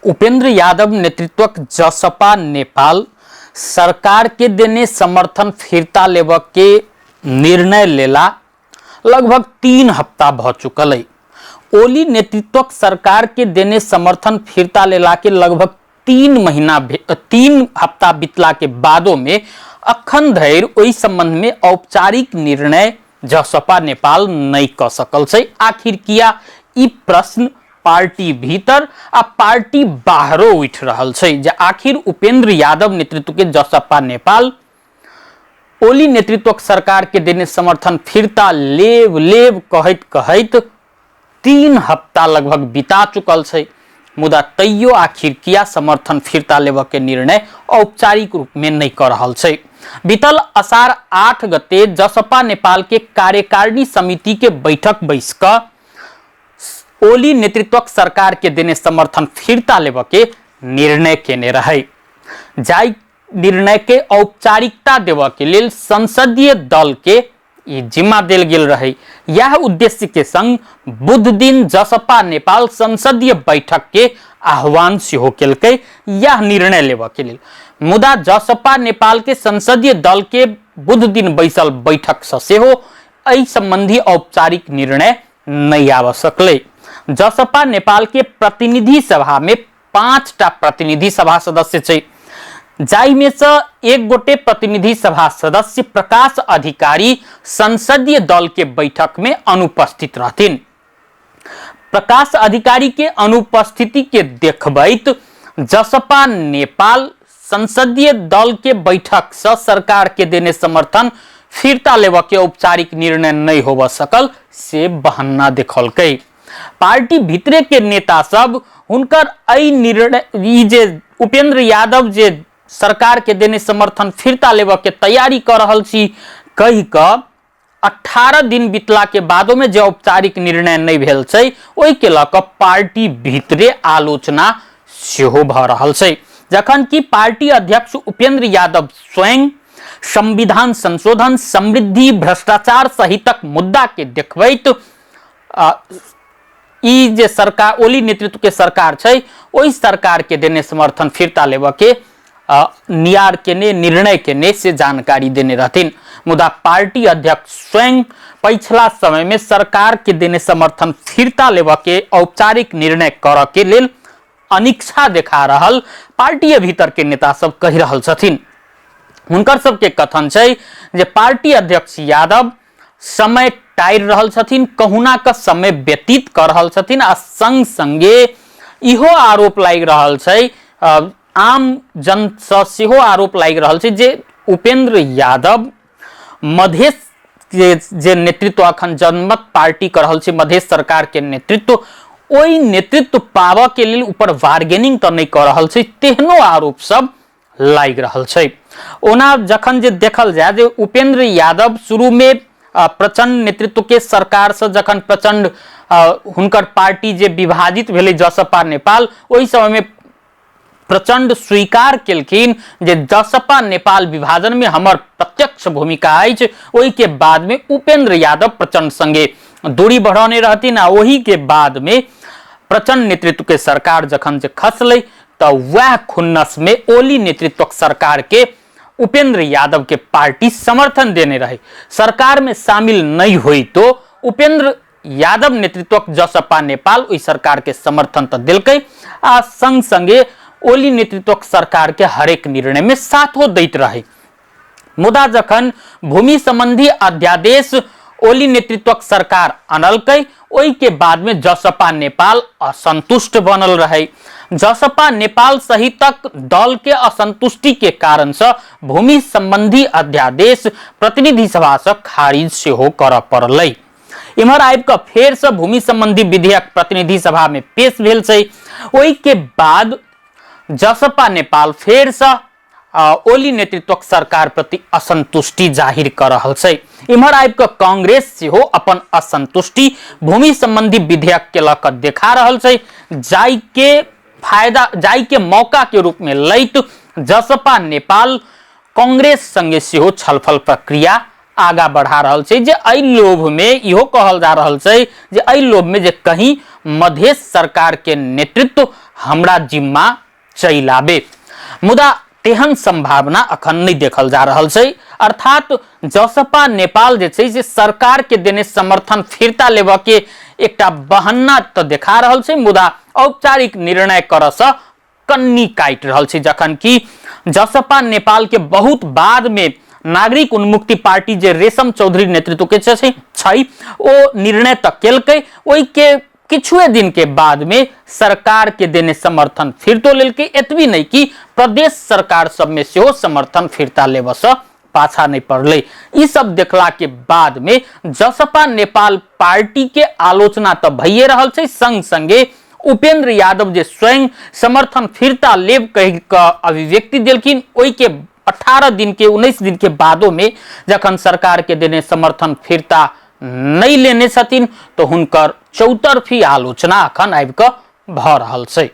उपेंद्र यादव नेतृत्वक जसपा नेपाल सरकार के देने समर्थन फिरता लेब के निर्णय लेला लगभग 3 हफ्ता भ चुकल है। ओली नेतृत्वक सरकार के देने समर्थन फिरता लेला के लगभग 3 हफ्ता बीतला के बादों में अखन धरि ओहि संबंध में औपचारिक निर्णय जसपा नेपाल नहीं कर सकल छै। आखिर किया ई प्रश्न पार्टी भीतर आ पार्टी बाहरो उठ रहल छै जे आखिर उपेंद्र यादव नेतृत्व के जसपा नेपाल ओली नेतृत्वक सरकार के देने समर्थन फिरता लेब कहैत कहैत 3 हफ्ता लगभग बिता चुकल छै। मुदा तैयो आखिर किया समर्थन फिरता लेब के निर्णय औपचारिक रूप में नहीं कर रहल छै। बीतल असार 8 गते जसपा नेपाल के कार्यकारिणी समिति के बैठक बैस क ओली नेतृत्वक सरकार के देने समर्थन फिरता लेब के निर्णय केने रहे। जाई निर्णय के औपचारिकता देव के लेल संसदीय दल के ये जिम्मा देल गेल रहे। यह उद्देश्य के संग बुध दिन जसपा नेपाल संसदीय बैठक के आह्वान सेहो केलकै यह निर्णय लेब के लेल। मुदा जसपा नेपाल के संसदीय दल के बुध दिन बैसल बैठक से सेहो एहि संबंधी औपचारिक निर्णय नहीं आब सकलै। जसपा नेपाल के प्रतिनिधि सभा में 5टा प्रतिनिधि सभा सदस्य छै, जाहि में से एक गोटे प्रतिनिधि सभा सदस्य प्रकाश अधिकारी संसदीय दल के बैठक में अनुपस्थित रहथिन। प्रकाश अधिकारी के अनुपस्थिति के देखबैत जसपा नेपाल संसदीय दल के बैठक से सरकार के देने समर्थन फिरता लेब के औपचारिक निर्णय नहीं होब सकल से बहाना देखलकै। पार्टी भीतरे के नेता सब हुनकर एहि निर्णय जे उपेंद्र यादव जे सरकार के देने समर्थन फिरता लेब के तैयारी कर रहल छी कहि क 18 दिन बीतला के बादों में जो औपचारिक निर्णय नहीं भेल छै ओहि के लक पार्टी भीतरे आलोचना सेहो भ रहल छै। जखन कि पार्टी अध्यक्ष उपेंद्र यादव स्वयं संविधान संशोधन, समृद्धि, भ्रष्टाचार सहितक मुद्दा के देखबैत ई जे सरकार ओली नेतृत्व के सरकार छै ओहि सरकार के देने समर्थन फिरता लेब के नियार केने निर्णय केने से जानकारी देने रहथिन। मुदा पार्टी अध्यक्ष स्वयं पिछला समय में सरकार के देने समर्थन फिरता लेब के औपचारिक निर्णय कर के लेल अनिच्छा देखा रहल पार्टी भीतर के नेता सब कहि रहल छथिन। हुनकर सबके कथन छै जे पार्टी अध्यक्ष यादव समय टाइर रहल छथिन, कहुना का समय व्यतीत कर रहल छथिन आ संग संगे इहो आरोप लागि रहल छै, आम जन से सेहो आरोप लागि रहल छै जे उपेंद्र यादव मधेश के जे नेतृत्व अखन जनमत पार्टी कर रहल छै मधेश सरकार के नेतृत्व ओहि नेतृत्व पाव के लेल ऊपर बार्गेनिंग तो नहीं कर रहल छै, तेहनो आरोप सब लागि रहल छै। ओना जखन जे देखल जाय जे उपेंद्र यादव शुरू में प्रचंड नेतृत्व के सरकार से जखन प्रचंड हुनकर पार्टी जे विभाजित भेलै जसपा नेपाल ओहि समय में प्रचंड स्वीकार केलखिन जे जसपा नेपाल विभाजन में हमर प्रत्यक्ष भूमिका अछि। ओहि के बाद में उपेंद्र यादव प्रचंड संगे दूरी बढ़ाने रहथिन आ ओही के बाद में प्रचंड नेतृत्व के सरकार जखन जे खसलै तो वह खुन्नस में ओली नेतृत्व सरकार के उपेंद्र यादव के पार्टी समर्थन देने रहे। सरकार में शामिल नहीं हुई तो उपेंद्र यादव नेतृत्व जसपा नेपाल ओहि सरकार के समर्थन तो दिलकै आ संग संगे ओली नेतृत्व सरकार के हरेक निर्णय में साथो दैत रहे। मुदा जखन भूमि संबंधी अध्यादेश ओली नेतृत्व सरकार अनलकै ओहि के बाद में जसपा नेपाल असंतुष्ट बनल रहे। जसपा नेपाल सहितक दल के असंतुष्टि के कारण से भूमि संबंधी अध्यादेश प्रतिनिधि सभा से खारिज सेहो करऽ पड़लै। इम्हर आबि कऽ फेर से भूमि संबंधी विधेयक प्रतिनिधि सभा में पेश भेल छै। ओहि के बाद जसपा नेपाल फेर से ओली नेतृत्व सरकार प्रति असंतुष्टि जाहिर कर रहल छै। इम्हर आबि कऽ कांग्रेस सेहो अपन असंतुष्टि भूमि संबंधी विधेयक के लऽ कऽ देखा रहल छै। जाई के मौका के रूप में लैत जसपा नेपाल कांग्रेस संगे सेहो छलफल प्रक्रिया आगा बढ़ा रहल छै जे एहि लोभ में इहो कहल जा रहल छै जे एहि लोभ में जे कहीं मधेश सरकार के नेतृत्व हमरा जिम्मा चलि आबे, मुदा तेहन संभावना अखन नहीं देखल जा रहल छै। अर्थात जसपा नेपाल जे छै से सरकार के देने समर्थन फिरता लेबा के एकटा बहाना तो देखा रहल छै, मुदा औपचारिक निर्णय करऽ सँ कन्नी काटि रहल छै। जखन कि जसपा नेपाल के बहुत बाद में नागरिक उन्मुक्ति पार्टी जे रेशम चौधरी नेतृत्व के छै ओ निर्णय तक केलकै, ओहि के किछुए दिन के बाद में सरकार के देने समर्थन फिरतो लेलकै। एतबी नहीं कि प्रदेश सरकार सब में सेहो समर्थन फिरता लेबऽ सँ पाछा नहीं पड़लै। ई सब देखला के बाद में जसपा नेपाल पार्टी के आलोचना तो भइए रहल छै, संग संगे उपेंद्र यादव जे स्वयं समर्थन फिरता लेब कहि कऽ अभिव्यक्ति देलखिन, ओहि के 18 दिन के 19 दिन के बादो में जखन सरकार के देने समर्थन फिरता नहीं लेने छथिन तो हुनकर चौतरफी आलोचना अखन आबि कऽ भऽ रहल छै।